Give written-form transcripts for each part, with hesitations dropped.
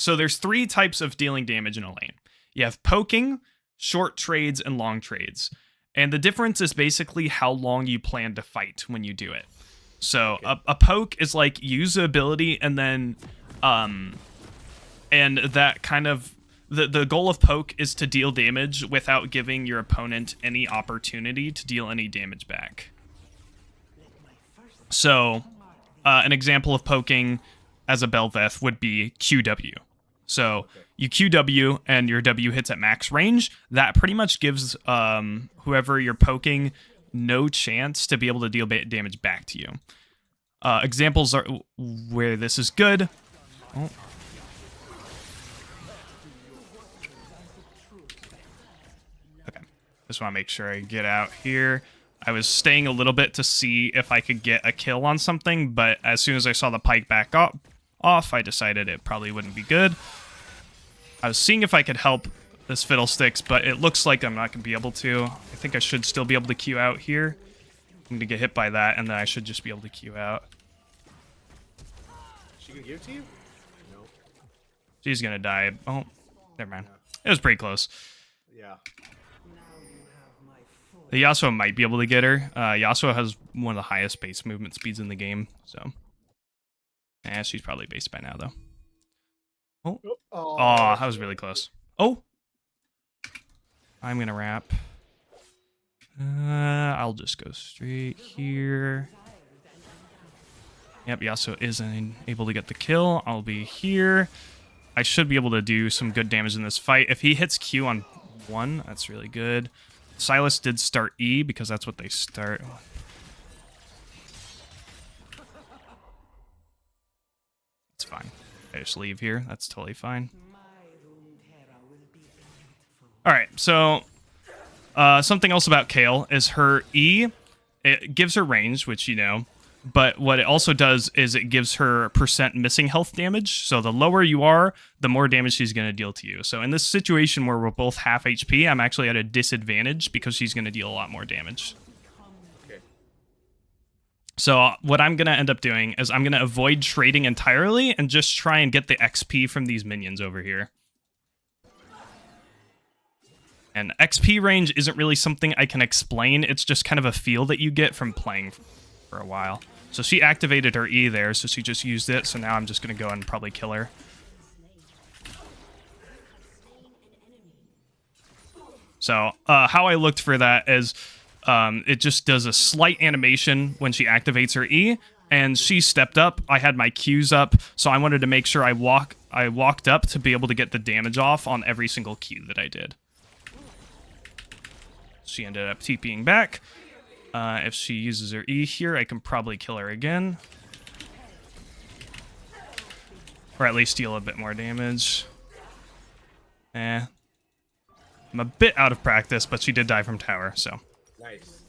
So there's 3 types of dealing damage in a lane. You have poking, short trades, and long trades. And the difference is basically how long you plan to fight when you do it. So a poke is like use the ability and then and that kind of the goal of poke is to deal damage without giving your opponent any opportunity to deal any damage back. So an example of poking as a Bel'Veth would be QW. So you QW and your W hits at max range. That pretty much gives whoever you're poking no chance to be able to deal damage back to you. Examples are where this is good. Oh. Okay, just want to make sure I get out here. I was staying a little bit to see if I could get a kill on something, but as soon as I saw the pike back off, I decided it probably wouldn't be good. I was seeing if I could help this Fiddlesticks, but it looks like I'm not going to be able to. I think I should still be able to Q out here. I'm going to get hit by that, and then I should just be able to Q out. She can give it to you? No. She's going to die. Oh, never mind. It was pretty close. Yeah. The Yasuo might be able to get her. Yasuo has one of the highest base movement speeds in the game, so... she's probably based by now, though. Oh, that was really close. Oh! I'm gonna wrap. I'll just go straight here. Yep, Yasuo isn't able to get the kill. I'll be here. I should be able to do some good damage in this fight. If he hits Q on 1, that's really good. Silas did start E because that's what they start. It's fine. I just leave here. That's totally fine. Alright, so something else about Kayle is her E. It gives her range, which you know. But what it also does is it gives her % missing health damage. So the lower you are, the more damage she's going to deal to you. So in this situation where we're both half HP, I'm actually at a disadvantage because she's going to deal a lot more damage. Okay. So what I'm going to end up doing is I'm going to avoid trading entirely and just try and get the XP from these minions over here. And XP range isn't really something I can explain. It's just kind of a feel that you get from playing for a while. So she activated her E there, so she just used it. So now I'm just going to go and probably kill her. So how I looked for that is it just does a slight animation when she activates her E, and she stepped up. I had my Qs up, so I wanted to make sure I walked up to be able to get the damage off on every single Q that I did. She ended up TPing back. If she uses her E here, I can probably kill her again. Or at least deal a bit more damage. I'm a bit out of practice, but she did die from tower, so. Nice.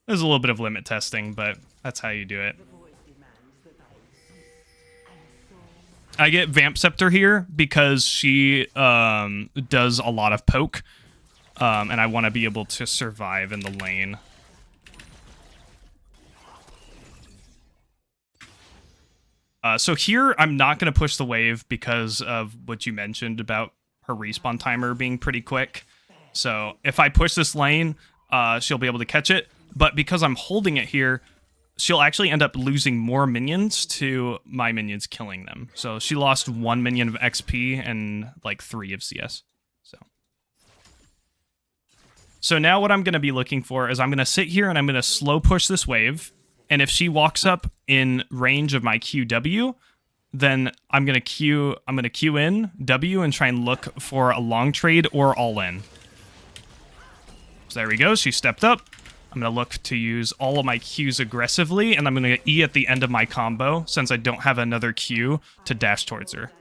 There's a little bit of limit testing, but that's how you do it. I get Vamp Scepter here because she does a lot of poke. And I want to be able to survive in the lane. So here, I'm not going to push the wave because of what you mentioned about her respawn timer being pretty quick. So if I push this lane, she'll be able to catch it. But because I'm holding it here, she'll actually end up losing more minions to my minions killing them. So she lost 1 minion of XP and like 3 of CS. So now what I'm going to be looking for is I'm going to sit here and I'm going to slow push this wave. And if she walks up in range of my QW, then I'm going to Q in W and try and look for a long trade or all in. So there we go. She stepped up. I'm going to look to use all of my Qs aggressively, and I'm going to get E at the end of my combo since I don't have another Q to dash towards her.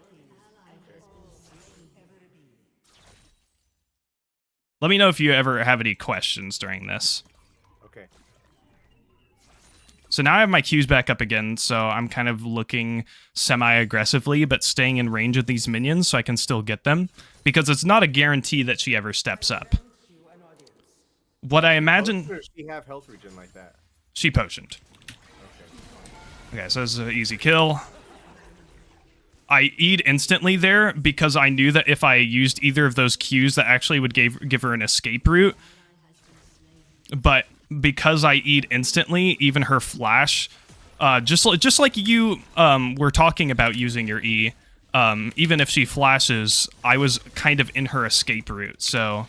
Let me know if you ever have any questions during this. Okay. So now I have my Qs back up again, so I'm kind of looking semi-aggressively, but staying in range of these minions so I can still get them, because it's not a guarantee that she ever steps up. What I imagine... How does she have health regen like that? She potioned. Okay, so this is an easy kill. I E'd instantly there because I knew that if I used either of those Qs, that actually would give her an escape route. But because I E'd instantly, even her flash, just like you were talking about using your E, even if she flashes, I was kind of in her escape route, so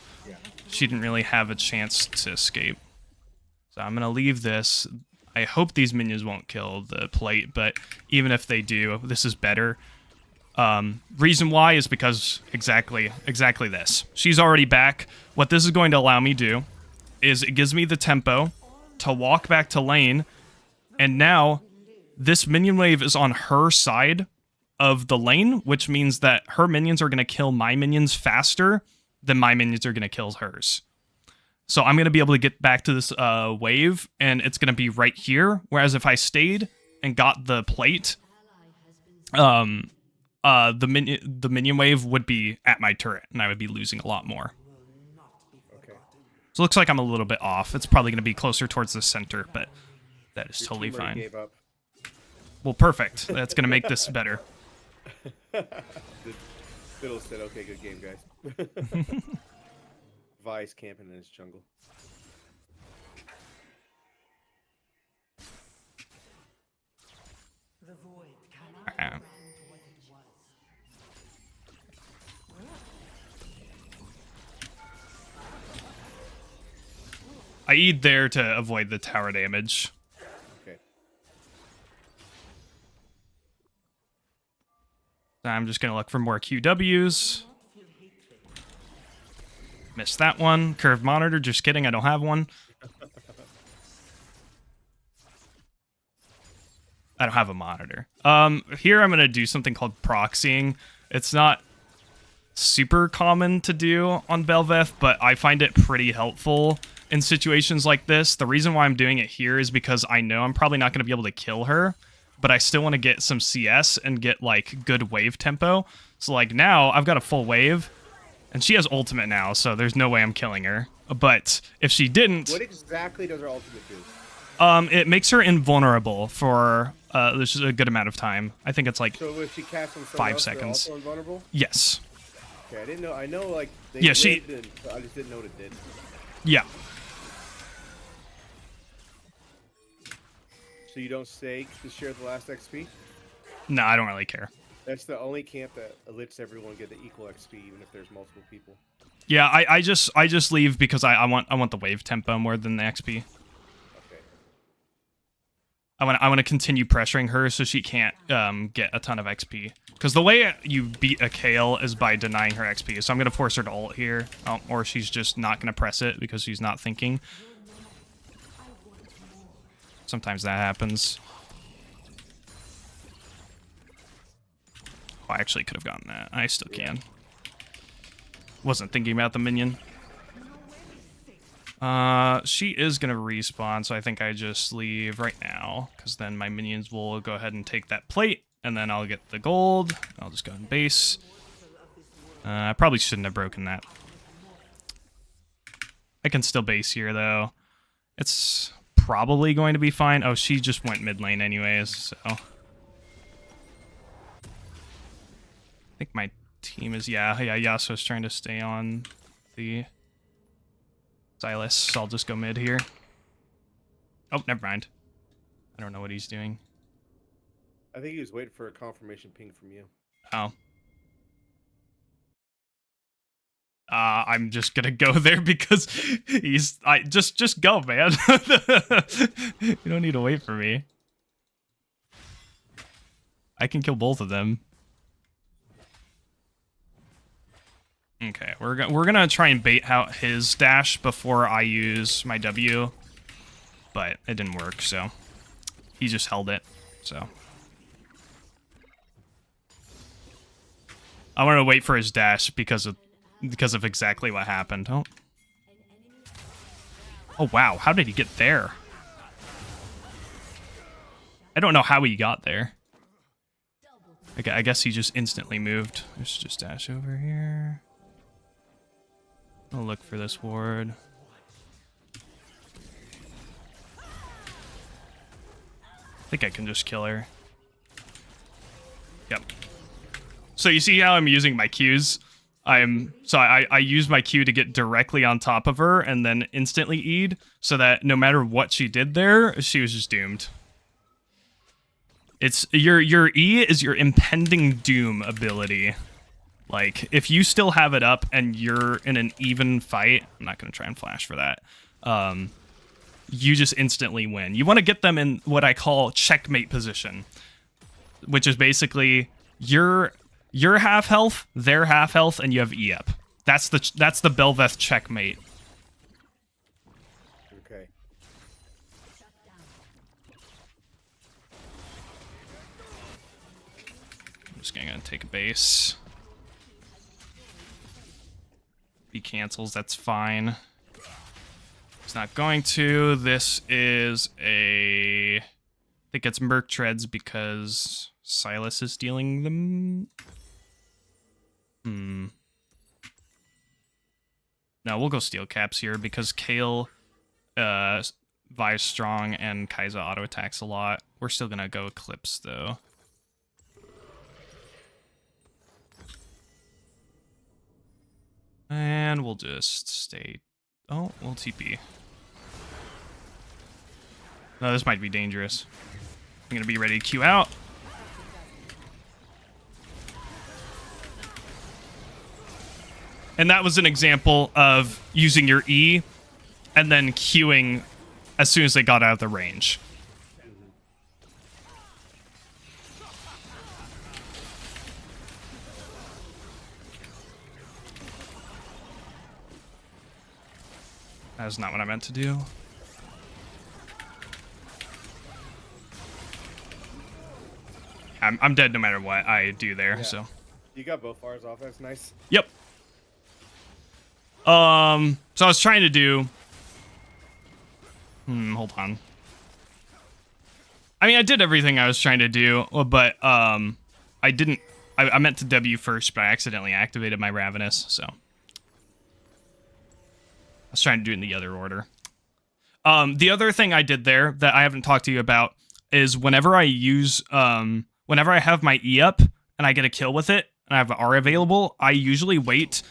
she didn't really have a chance to escape. So I'm gonna leave this. I hope these minions won't kill the plate, but even if they do, this is better. Reason why is because exactly this. She's already back. What this is going to allow me to do is it gives me the tempo to walk back to lane, and now this minion wave is on her side of the lane, which means that her minions are going to kill my minions faster than my minions are going to kill hers. So I'm going to be able to get back to this wave, and it's going to be right here, whereas if I stayed and got the plate, the minion wave would be at my turret, and I would be losing a lot more. Okay. So it looks like I'm a little bit off. It's probably going to be closer towards the center, but that is totally Team already fine. gave up. Well, perfect. That's going to make this better. Fiddle said, okay, good game, guys. Vice camping in his jungle. Alright. I E'd there to avoid the tower damage. Okay. I'm just going to look for more QWs. Missed that one. Curved monitor, just kidding, I don't have one. I don't have a monitor. Here I'm going to do something called proxying. It's not super common to do on Bel'Veth, but I find it pretty helpful in situations like this. The reason why I'm doing it here is because I know I'm probably not going to be able to kill her, but I still want to get some CS and get, like, good wave tempo. So, like, now I've got a full wave, and she has ultimate now, so there's no way I'm killing her. But if she didn't... What exactly does her ultimate do? It makes her invulnerable for this is a good amount of time. I think it's like So if she casts on 5 seconds. Also invulnerable? Yes. Okay, I didn't know. I know, like, they Yeah, she... lived and I just didn't know what it did. Yeah. So you don't stay to share the last XP? No, I don't really care. That's the only camp that lets everyone get the equal XP, even if there's multiple people. Yeah, I just leave because I want the wave tempo more than the XP. Okay. I want to continue pressuring her so she can't get a ton of XP. Because the way you beat a Kayle is by denying her XP. So I'm gonna force her to ult here, or she's just not gonna press it because she's not thinking. Sometimes that happens. Oh, I actually could have gotten that. I still can. Wasn't thinking about the minion. She is gonna respawn, so I think I just leave right now, because then my minions will go ahead and take that plate, and then I'll get the gold. I'll just go and base. I probably shouldn't have broken that. I can still base here, though. It's probably going to be fine. Oh, she just went mid lane anyways, so... I think my team is... Yeah, Yasuo's trying to stay on the... Silas, so I'll just go mid here. Oh, never mind. I don't know what he's doing. I think he was waiting for a confirmation ping from you. Oh. I'm just gonna go there because he's... Just go, man. You don't need to wait for me. I can kill both of them. Okay, we're gonna try and bait out his dash before I use my W, but it didn't work, so he just held it. So I wanted to wait for his dash because of exactly what happened. Oh wow, how did he get there? I don't know how he got there. Okay, I guess he just instantly moved. Let's just dash over here. I'll look for this ward. I think I can just kill her. Yep. So you see how I'm using my Qs? I use my Q to get directly on top of her and then instantly E'd, so that no matter what she did there, she was just doomed. It's your E is your impending doom ability. Like, if you still have it up and you're in an even fight, I'm not going to try and flash for that, you just instantly win. You want to get them in what I call checkmate position, which is basically you're half health, they're half health, and you have E up. That's the Bel'Veth checkmate. Okay. I'm just gonna take a base. He cancels, that's fine. It's not going to. This is a... I think it's Merc Treads because Silas is stealing them. No, we'll go Steel Caps here because Kayle, Vi's strong and Kai'Sa auto attacks a lot. We're still gonna go Eclipse though. And we'll just stay... Oh, we'll TP. No, this might be dangerous. I'm gonna be ready to Q out. And that was an example of using your E and then Qing as soon as they got out of the range. That is not what I meant to do. I'm dead no matter what I do there, Yeah. so. You got both bars off. That's nice. Yep. So I was trying to do... hold on. I mean, I did everything I was trying to do, but I didn't... I meant to W first, but I accidentally activated my Ravenous, so... I was trying to do it in the other order. The other thing I did there that I haven't talked to you about is whenever I use... whenever I have my E up and I get a kill with it, and I have R available, I usually wait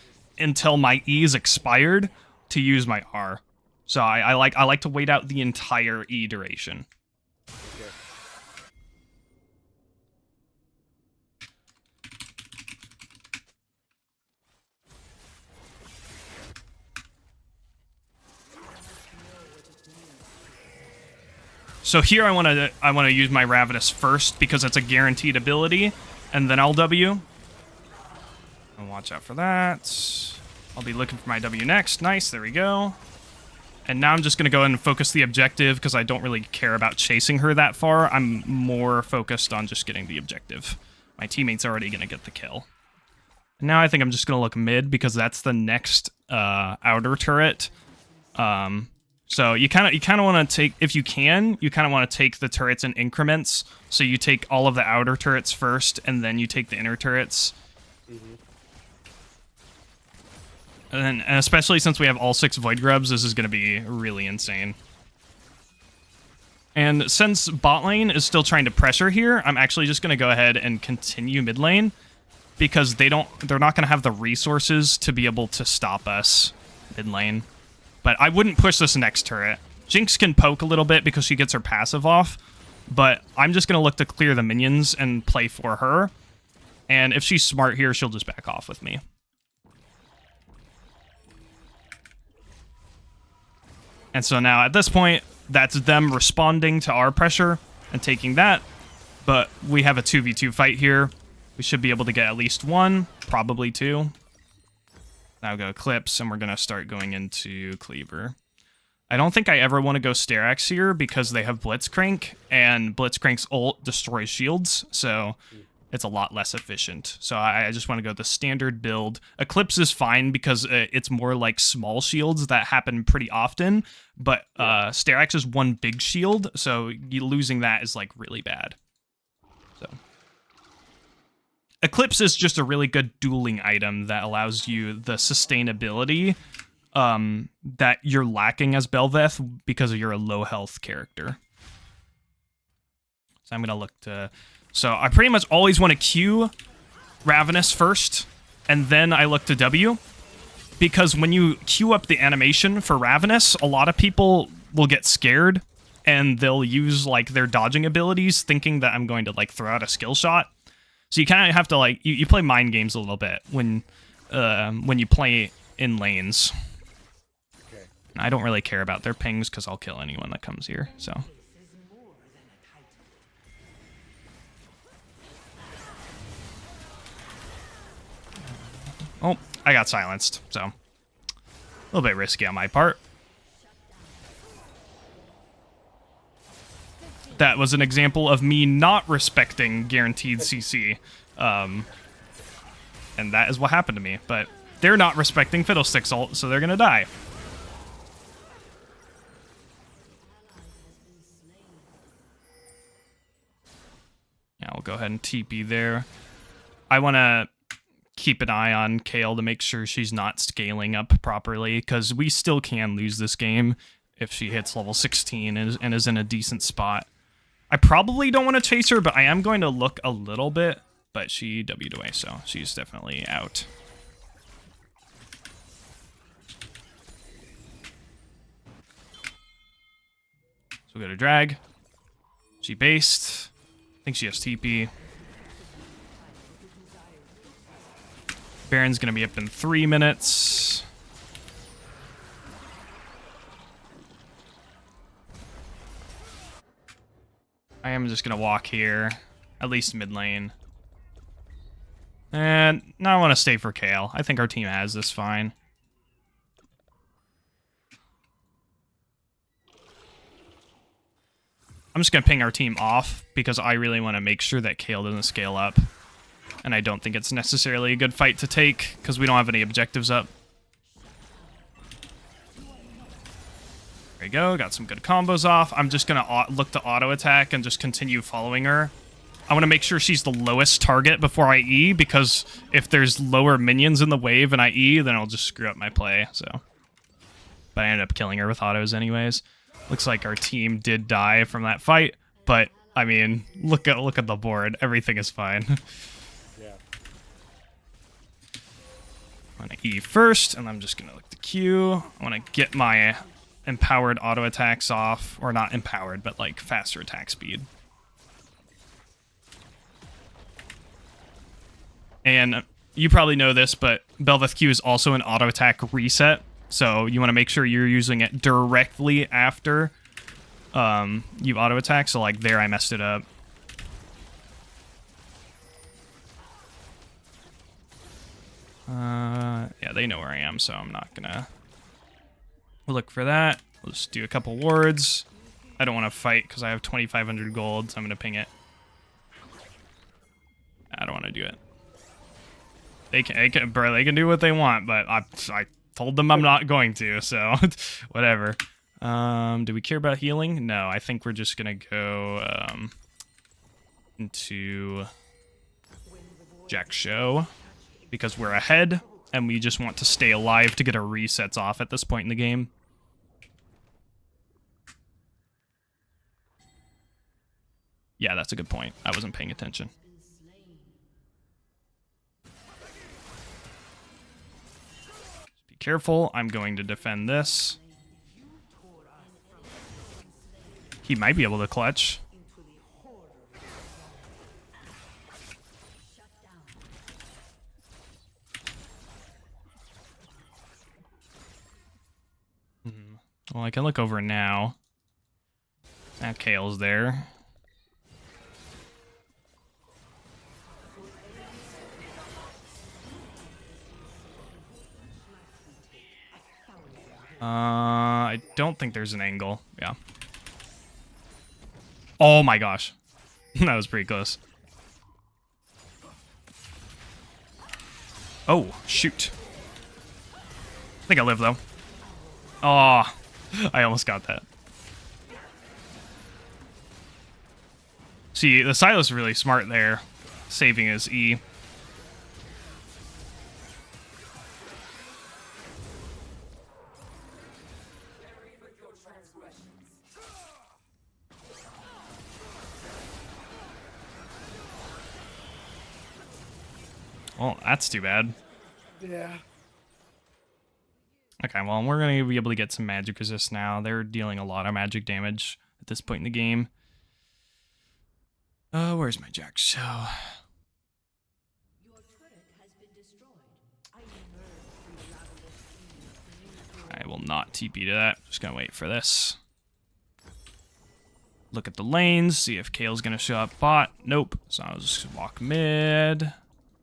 until my E is expired to use my R. So I like to wait out the entire E duration. Okay. So here I want to use my Ravenous first because it's a guaranteed ability, and then I'll W. And watch out for that. I'll be looking for my W next. Nice, there we go. And now I'm just going to go ahead and focus the objective because I don't really care about chasing her that far. I'm more focused on just getting the objective. My teammate's already going to get the kill. And now I think I'm just going to look mid because that's the next outer turret. So you kind of want to take, if you can, you kind of want to take the turrets in increments. So you take all of the outer turrets first, and then you take the inner turrets. Mm-hmm. And especially since we have all 6 Void Grubs, this is going to be really insane. And since bot lane is still trying to pressure here, I'm actually just going to go ahead and continue mid lane because they're not going to have the resources to be able to stop us mid lane. But I wouldn't push this next turret. Jinx can poke a little bit because she gets her passive off, but I'm just going to look to clear the minions and play for her. And if she's smart here, she'll just back off with me. And so now at this point, that's them responding to our pressure and taking that. But we have a 2v2 fight here. We should be able to get at least 1, probably 2. Now go Eclipse, and we're going to start going into Cleaver. I don't think I ever want to go Sterak's here because they have Blitzcrank, and Blitzcrank's ult destroys shields, so it's a lot less efficient. So I just want to go the standard build. Eclipse is fine because it's more like small shields that happen pretty often, but Sterak's is one big shield, so losing that is like really bad. So Eclipse is just a really good dueling item that allows you the sustainability that you're lacking as Bel'Veth because you're a low health character. So I'm going to look to... So I pretty much always want to Q Ravenous first, and then I look to W. Because when you queue up the animation for Ravenous, a lot of people will get scared, and they'll use, like, their dodging abilities, thinking that I'm going to, like, throw out a skill shot. So you kind of have to, like, you play mind games a little bit when you play in lanes. Okay. I don't really care about their pings, because I'll kill anyone that comes here, so... Oh, I got silenced, so a little bit risky on my part. That was an example of me not respecting guaranteed CC, and that is what happened to me. But they're not respecting Fiddlestick's ult, so they're gonna die. Yeah, we'll go ahead and TP there. I want to keep an eye on Kayle to make sure she's not scaling up properly, because we still can lose this game if she hits level 16 and is in a decent spot. I probably don't want to chase her, but I am going to look a little bit, but she W'd away, so she's definitely out. So we go to drag. She based. I think she has TP. Baron's going to be up in 3 minutes. I am just going to walk here, at least mid lane. And now I want to stay for Kayle. I think our team has this fine. I'm just going to ping our team off because I really want to make sure that Kayle doesn't scale up. And I don't think it's necessarily a good fight to take because we don't have any objectives up. There we go. Got some good combos off. I'm just going to look to auto attack and just continue following her. I want to make sure she's the lowest target before I E, because if there's lower minions in the wave and I E, then I'll just screw up my play. So, but I ended up killing her with autos anyways. Looks like our team did die from that fight, but I mean, look at the board. Everything is fine. I'm going to E first, and I'm just going to look to Q. I want to get my empowered auto attacks off. Or not empowered, but like faster attack speed. And you probably know this, but Bel'Veth Q is also an auto attack reset. So you want to make sure you're using it directly after you auto attack. So like there, I messed it up. Yeah, they know where I am, so I'm not gonna look for that. We'll just do a couple wards. I don't want to fight because I have 2,500 gold, so I'm gonna ping it. I don't want to do it. They can do what they want, but I told them I'm not going to, so whatever. Do we care about healing? No, I think we're just gonna go into Jack Show. Because we're ahead, and we just want to stay alive to get our resets off at this point in the game. Yeah, that's a good point. I wasn't paying attention. Be careful. I'm going to defend this. He might be able to clutch. Well, I can look over now. Now Kayle's there. I don't think there's an angle. Yeah. Oh my gosh. That was pretty close. Oh, shoot. I think I live, though. Oh, I almost got that. See, the Silas is really smart there, saving his E. Well, that's too bad. Yeah. Okay, well, we're going to be able to get some magic resist now. They're dealing a lot of magic damage at this point in the game. Where's my Jack? So... I will not TP to that. Just going to wait for this. Look at the lanes, see if Kayle's going to show up bot. Nope, so I'll just walk mid.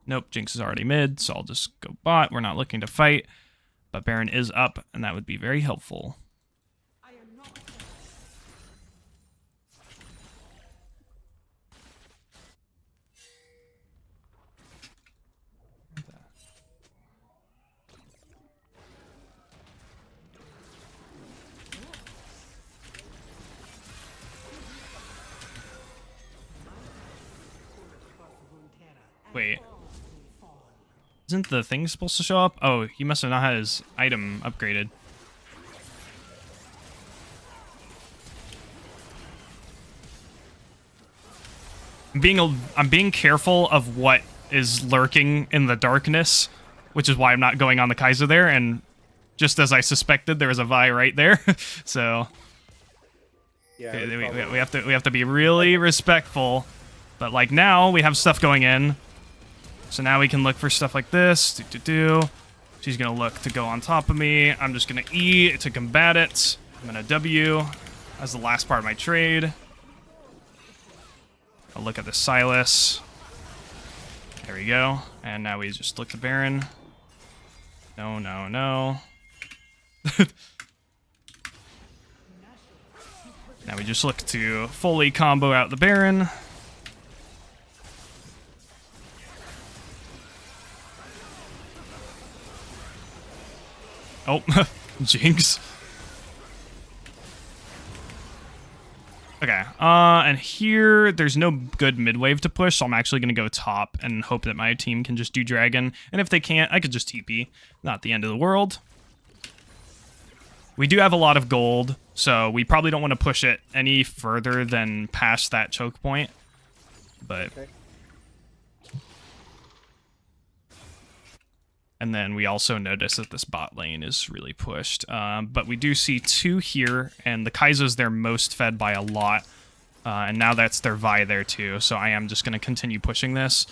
Nope, Jinx is already mid, so I'll just go bot. We're not looking to fight, but Baron is up, and that would be very helpful. Wait. Isn't the thing supposed to show up? Oh, he must have not had his item upgraded. I'm being careful of what is lurking in the darkness, which is why I'm not going on the Kaiser there, and just as I suspected, there was a Vi right there. So Yeah. okay, we have to be really respectful. But like now we have stuff going in. So now we can look for stuff like this. She's going to look to go on top of me. I'm just going to E to combat it. I'm going to W as the last part of my trade. I'll look at the Silas. There we go. And now we just look the Baron. No, no, no. Now we just look to fully combo out the Baron. Oh, Jinx. Okay, and here, there's no good mid-wave to push, so I'm actually going to go top and hope that my team can just do Dragon. And if they can't, I could just TP. Not the end of the world. We do have a lot of gold, so we probably don't want to push it any further than past that choke point. But... Okay. And then we also notice that this bot lane is really pushed. But we do see two here, and the Kai'Sa's their most fed by a lot. And now that's their Vi there too, so I am just going to continue pushing this.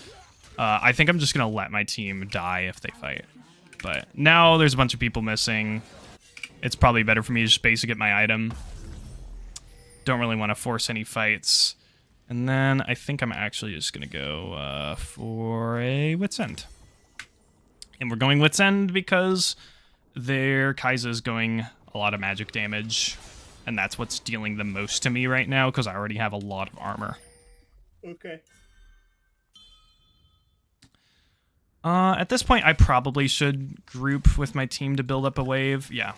I think I'm just going to let my team die if they fight. But now there's a bunch of people missing. It's probably better for me to just basic get my item. Don't really want to force any fights. And then I think I'm actually just going to go for a Wit's End. And we're going Wit's End because their Kai'Sa is going a lot of magic damage. And that's what's dealing the most to me right now because I already have a lot of armor. Okay. At this point, I probably should group with my team to build up a wave. Yeah.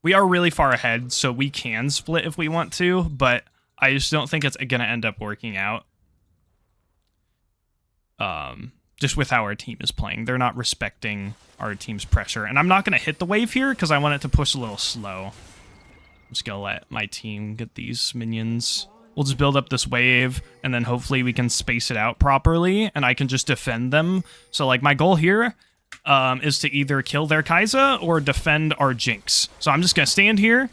We are really far ahead, so we can split if we want to, but I just don't think it's going to end up working out. Just with how our team is playing. They're not respecting our team's pressure. And I'm not going to hit the wave here because I want it to push a little slow. I'm just going to let my team get these minions. We'll just build up this wave, and then hopefully we can space it out properly, and I can just defend them. So, like, my goal here is to either kill their Kai'Sa or defend our Jinx. So I'm just going to stand here.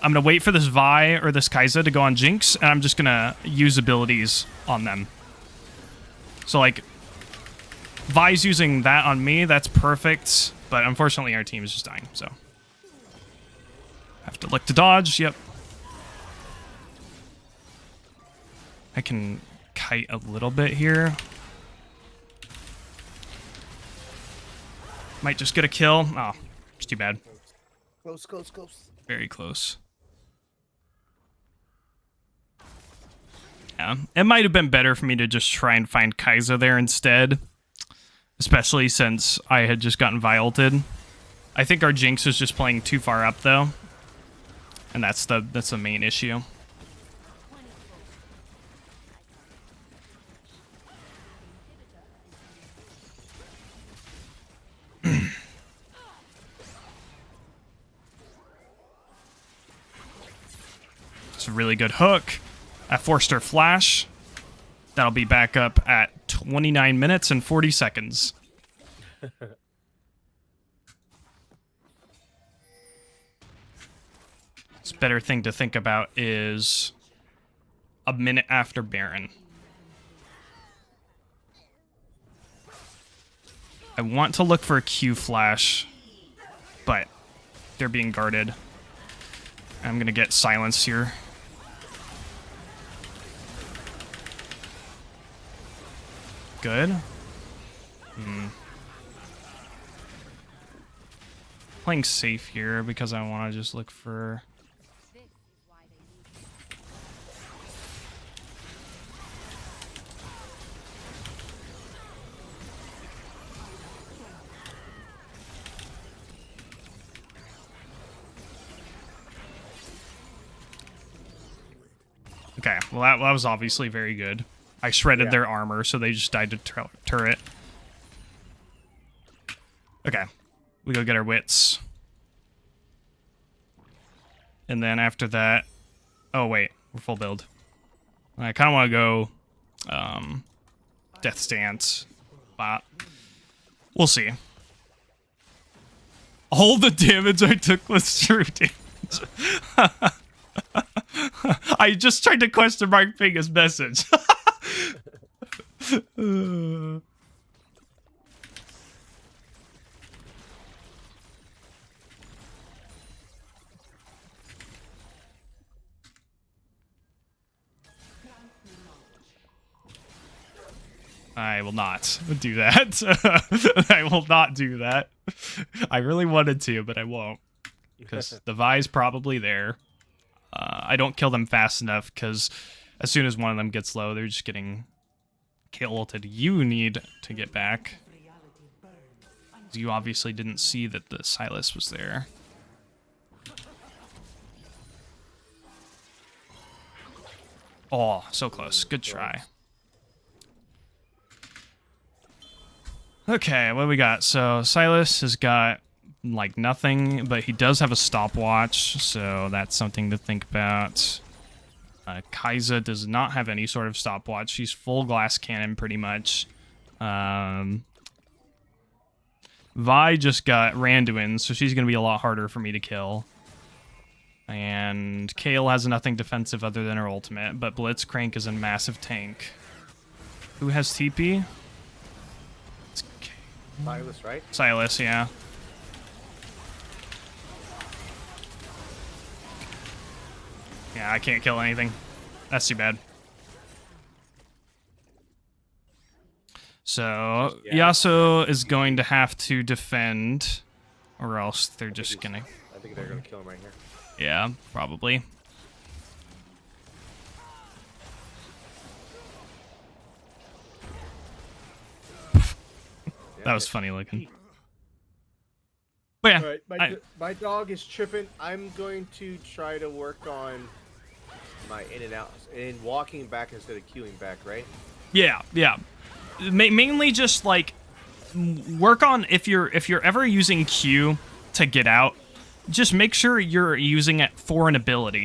I'm going to wait for this Vi or this Kai'Sa to go on Jinx, and I'm just going to use abilities on them. So, like... Vi's using that on me, that's perfect, but unfortunately our team is just dying, so. Have to look to dodge, yep. I can kite a little bit here. Might just get a kill. Oh, it's too bad. Close, close, close. Very close. Yeah, it might have been better for me to just try and find Kai'Sa there instead. Especially since I had just gotten Vi-ulted. I think our Jinx is just playing too far up though. And that's the main issue. It's a really good hook. I forced her flash. That'll be back up at 29 minutes and 40 seconds. This better thing to think about is a minute after Baron. I want to look for a Q flash, but they're being guarded. I'm gonna get silenced here. Good. Playing safe here because I want to just look for... Okay, well that was obviously very good. I shredded their armor, so they just died to turret. Okay, we go get our wits. And then after that... Oh wait, we're full build. I kind of want to go Death Stance, but we'll see. All the damage I took was true damage. I just tried to question Mark Pinga's message. I will not do that. I will not do that. I really wanted to, but I won't. Because the Vi's probably there. I don't kill them fast enough, because as soon as one of them gets low, they're just getting Kayle ulted. You need to get back. You obviously didn't see that the Silas was there. Oh, so close. Good try. Okay, what do we got? So Silas has got like nothing, but he does have a stopwatch, so that's something to think about. Kayle does not have any sort of stopwatch. She's full glass cannon pretty much. Vi just got Randuin, so she's going to be a lot harder for me to kill. And Kayle has nothing defensive other than her ultimate, but Blitzcrank is a massive tank. Who has TP? It's Silas, right? Silas, yeah. Yeah, I can't kill anything. That's too bad. So, Yasuo is going to have to defend, or else they're just gonna... I think they're gonna kill him right here. Yeah, probably. That was funny looking. But yeah, Alright, my dog is tripping. I'm going to try to work on my in and out, and walking back instead of queuing back, right? yeah. Mainly just like work on if you're ever using Q to get out, just make sure you're using it for an ability.